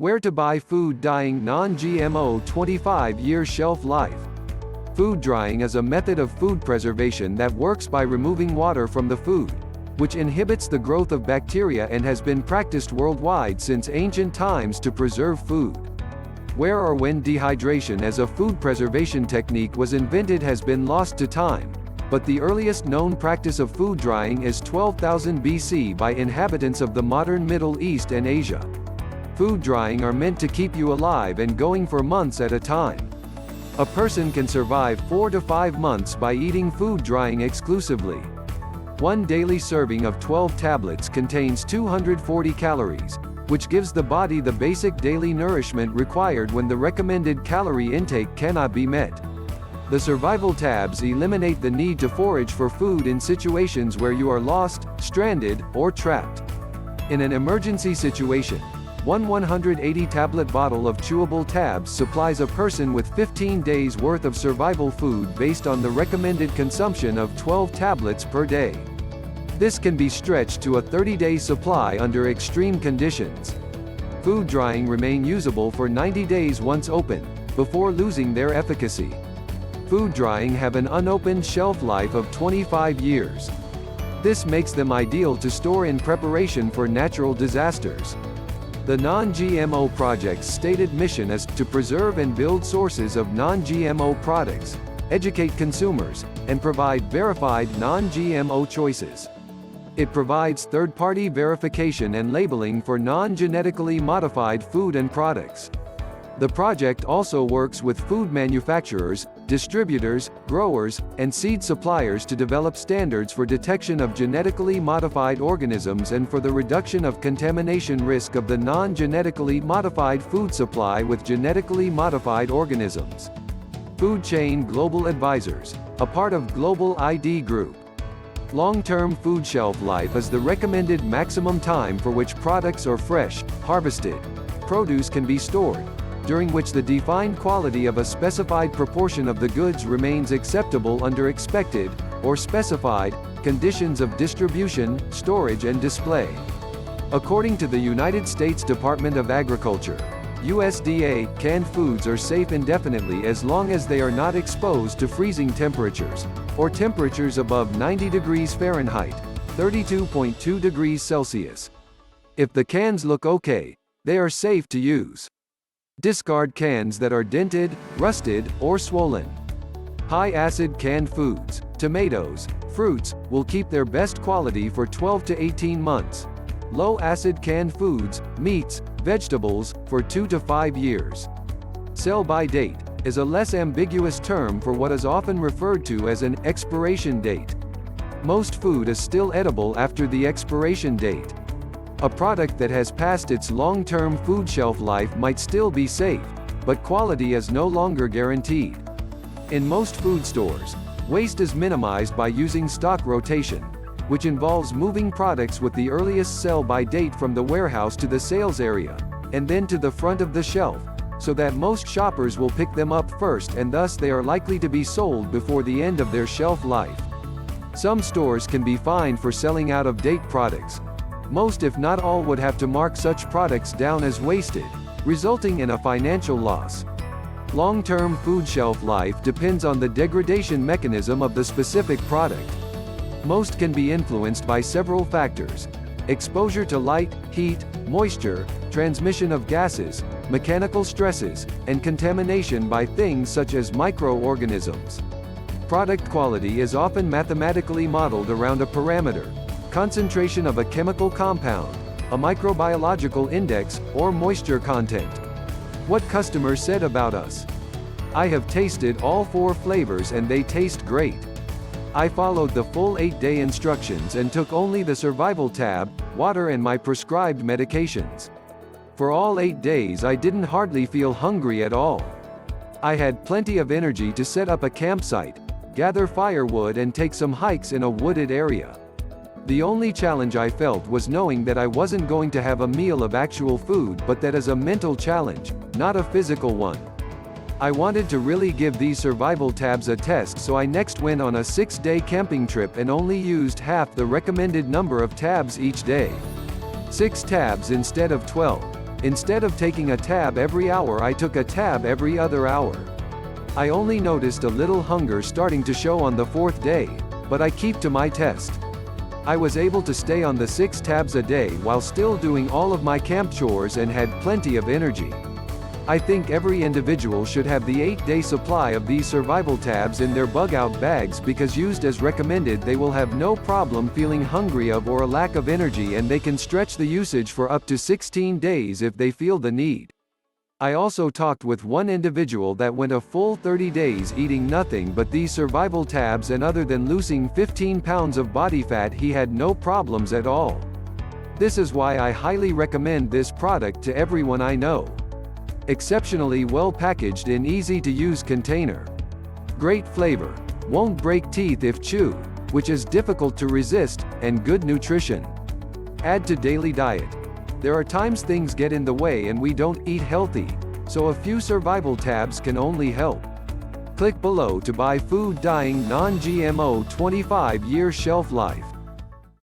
Where to buy food dyeing non-GMO 25-year shelf life. Food drying is a method of food preservation that works by removing water from the food, which inhibits the growth of bacteria and has been practiced worldwide since ancient times to preserve food. Where or when dehydration as a food preservation technique was invented has been lost to time, but the earliest known practice of food drying is 12,000 BC by inhabitants of the modern Middle East and Asia. Food drying are meant to keep you alive and going for months at a time. A person can survive 4 to 5 months by eating food drying exclusively. One daily serving of 12 tablets contains 240 calories, which gives the body the basic daily nourishment required when the recommended calorie intake cannot be met. The survival tabs eliminate the need to forage for food in situations where you are lost, stranded, or trapped. In an emergency situation, one 180-tablet bottle of chewable tabs supplies a person with 15 days' worth of survival food based on the recommended consumption of 12 tablets per day. This can be stretched to a 30-day supply under extreme conditions. Food drying remain usable for 90 days once open, before losing their efficacy. Food drying have an unopened shelf life of 25 years. This makes them ideal to store in preparation for natural disasters. The Non-GMO Project's stated mission is to preserve and build sources of non-GMO products, educate consumers, and provide verified non-GMO choices. It provides third-party verification and labeling for non-genetically modified food and products. The project also works with food manufacturers, distributors, growers, and seed suppliers to develop standards for detection of genetically modified organisms and for the reduction of contamination risk of the non-genetically modified food supply with genetically modified organisms. Food Chain Global Advisors, a part of Global ID Group. Long-term food shelf life is the recommended maximum time for which products or fresh, harvested produce can be stored, during which the defined quality of a specified proportion of the goods remains acceptable under expected, or specified, conditions of distribution, storage and display. According to the United States Department of Agriculture, USDA, canned foods are safe indefinitely as long as they are not exposed to freezing temperatures, or temperatures above 90 degrees Fahrenheit, 32.2 degrees Celsius. If the cans look okay, they are safe to use. Discard cans that are dented, rusted, or swollen. High-acid canned foods, tomatoes, fruits, will keep their best quality for 12 to 18 months. Low-acid canned foods, meats, vegetables, for 2 to 5 years. Sell-by date is a less ambiguous term for what is often referred to as an expiration date. Most food is still edible after the expiration date. A product that has passed its long-term food shelf life might still be safe, but quality is no longer guaranteed. In most food stores, waste is minimized by using stock rotation, which involves moving products with the earliest sell-by date from the warehouse to the sales area, and then to the front of the shelf, so that most shoppers will pick them up first and thus they are likely to be sold before the end of their shelf life. Some stores can be fined for selling out-of-date products. Most if not all would have to mark such products down as wasted, resulting in a financial loss. Long-term food shelf life depends on the degradation mechanism of the specific product. Most can be influenced by several factors: exposure to light, heat, moisture, transmission of gases, mechanical stresses, and contamination by things such as microorganisms. Product quality is often mathematically modeled around a parameter: concentration of a chemical compound, a microbiological index, or moisture content. What customers said about us: "I have tasted all 4 flavors and they taste great. I followed the full 8-day instructions and took only the survival tab, water and my prescribed medications. For all 8 days I didn't hardly feel hungry at all. I had plenty of energy to set up a campsite, gather firewood and take some hikes in a wooded area. The only challenge I felt was knowing that I wasn't going to have a meal of actual food, but that is a mental challenge, not a physical one. I wanted to really give these survival tabs a test, so I next went on a 6-day camping trip and only used half the recommended number of tabs each day. 6 tabs instead of 12. Instead of taking a tab every hour, I took a tab every other hour. I only noticed a little hunger starting to show on the 4th day, but I keep to my test. I was able to stay on the 6 tabs a day while still doing all of my camp chores and had plenty of energy. I think every individual should have the 8-day supply of these survival tabs in their bug-out bags, because used as recommended they will have no problem feeling hungry or a lack of energy, and they can stretch the usage for up to 16 days if they feel the need. I also talked with one individual that went a full 30 days eating nothing but these survival tabs, and other than losing 15 pounds of body fat, he had no problems at all. This is why I highly recommend this product to everyone I know. Exceptionally well packaged in easy-to-use container. Great flavor. Won't break teeth if chewed, which is difficult to resist, and good nutrition. Add to daily diet. There are times things get in the way and we don't eat healthy, so a few survival tabs can only help. Click below to buy food dyeing non-GMO 25-year shelf life.